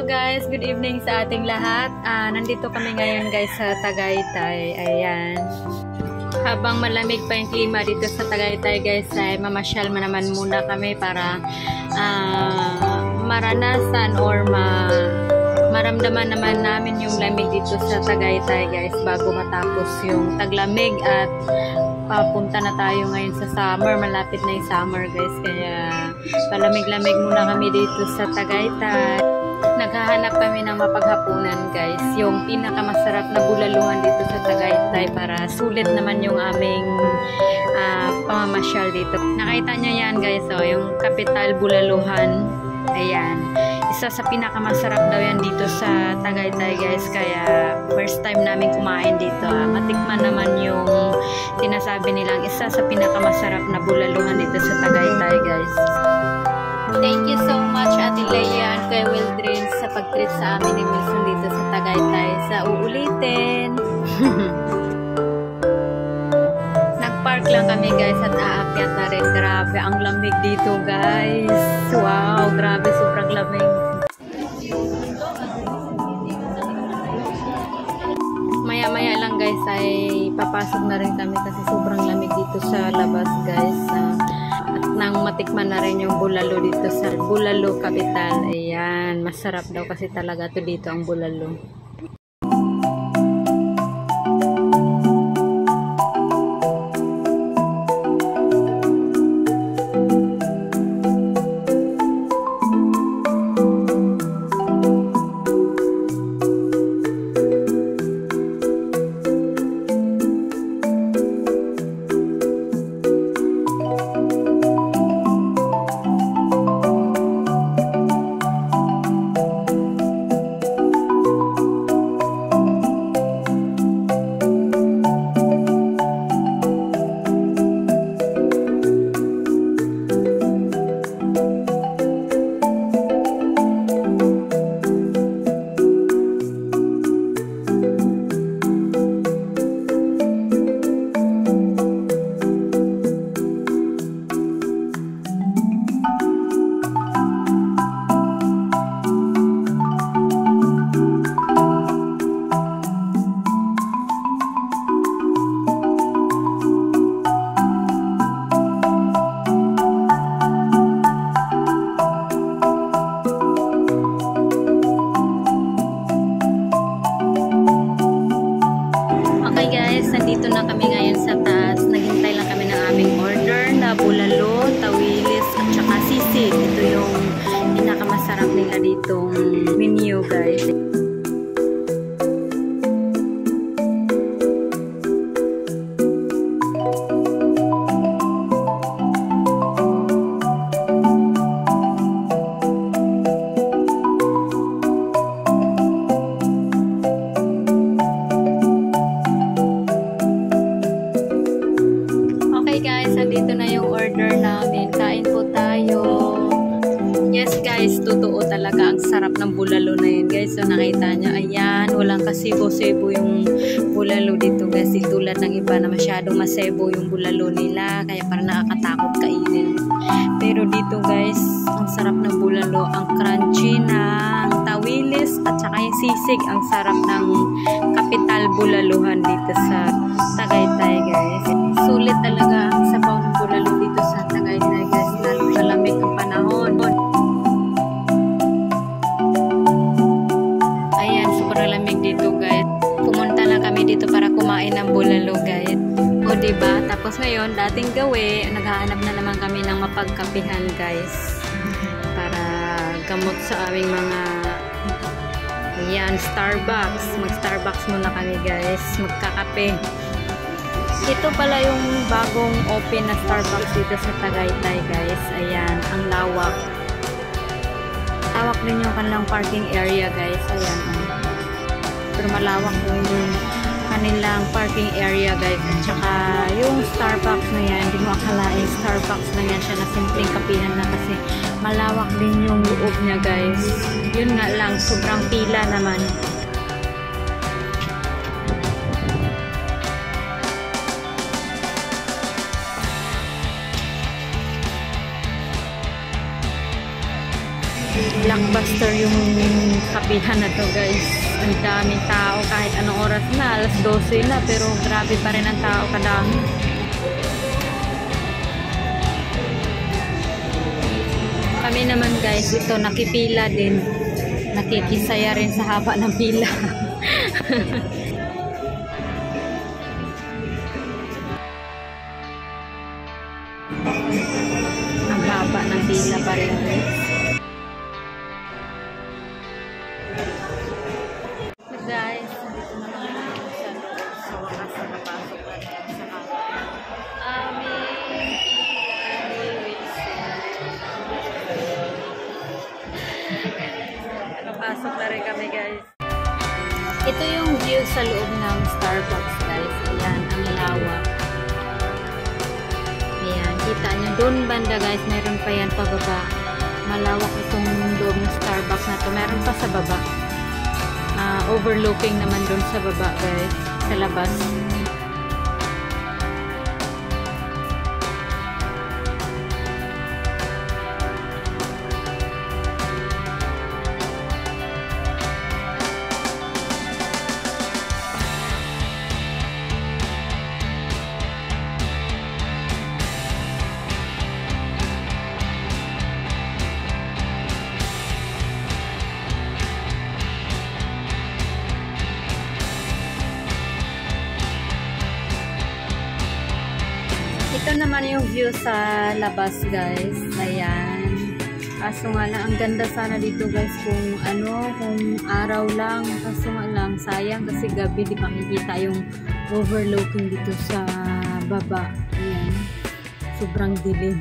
guys, good evening sa ating lahat. Nandito kami ngayon guys sa Tagaytay. Ayan. Habang malamig pa yung klima dito sa Tagaytay guys, ay mamasyal naman muna kami para maranasan or maramdaman naman namin yung lamig dito sa Tagaytay guys bago matapos yung taglamig at papunta na tayo ngayon sa summer. Malapit na yung summer guys, kaya palamig-lamig muna kami dito sa Tagaytay. Naghahanap kami ng mapaghapunan guys, yung pinakamasarap na bulaluhan dito sa Tagaytay para sulit naman yung aming pamamasyal dito. Nakita nyo yan guys, oh, yung Capital Bulaluhan. Ayan, isa sa pinakamasarap daw yan dito sa Tagaytay guys, kaya first time namin kumain dito. Matikman naman yung sinasabi nilang isa sa pinakamasarap na bulaluhan dito sa Tagaytay guys. Thank you so much Ate Leia and Kuya Wildrin sa pag-treat sa amin ni Wilson dito sa Tagaytay. Sa uulitin. Nag-park lang kami guys at aakyat na rin. Grabe, ang lamig dito guys. Wow, grabe, sobrang lamig. Maya-maya lang guys ay papasok na rin kami kasi sobrang lamig dito sa labas guys. At nang matikman na rin yung bulalo dito sa Bulalo Capital. Ayan, masarap daw kasi talaga to dito ang bulalo. Nandito na kami ngayon sa taas. Naghintay lang kami ng aming order na bulalo, tawilis at saka sisig. Ito yung pinakamasarap nila ditong menu guys. Dito na yung order namin. Kain po tayo. Yes guys, totoo talaga ang sarap ng bulalo na yun guys. So nakita nyo, ayan, walang kasebo-sebo yung bulalo dito guys. Tulad ng iba na masyadong masebo yung bulalo nila, kaya parang nakakatakot kainin. Pero dito guys, ang sarap ng bulalo, ang crunchy ng tawilis at saka yung sisig. Ang sarap ng Capital Bulaluhan dito sa Tagaytay guys. Sulit talaga ang sabaw ng bulalo dito sa Tagaytay guys, lalo sa lamig ang panahon. Ayan, sobrang lamig dito guys. Pumunta lang kami dito para kumain ng bulalo guys. O diba? Tapos ngayon, dating gawi, naghahanap na naman kami ng mapagkapihan guys. Para gamot sa aming mga ayan, Starbucks. Mag-Starbucks muna kami guys. Magkakape. Ito pala yung bagong open na Starbucks dito sa Tagaytay guys. Ayan, ang lawak. Lawak din yung kanilang parking area guys. Ayan. Pero malawak yung kanilang parking area guys. At saka yung Starbucks na yan, hindi mo akalain Starbucks na yan siya na simpleng kapihan na kasi malawak din yung loob niya guys. Yun nga lang, sobrang pila naman. blockbuster yung kapihan na to guys. Ang daming tao kahit anong oras na, alas 12 na, pero grabe pa rin ang tao, kadami. Kami naman guys, ito nakipila din. Nakikisaya rin sa haba ng pila. Ang haba ng pila pa rin guys. Guys, dito na naman sa loob. Sa wakas na napasok na tayo sa napasok na rin kami guys. Ito yung view sa loob ng Starbucks guys. Ayan, ang lawak. Ayan, kita nyo. Doon banda guys, meron pa yan pababa. Malawak itong loob ng Starbucks na to. Meron pa sa baba. Overlooking naman doon sa baba guys. Sa labas. Ito naman yung view sa labas guys. Ayan. Kaso nga lang, ang ganda sana dito guys kung araw lang. Kaso nga lang, sayang kasi gabi di makikita yung overlooking dito sa baba. Ayan. Sobrang dilim.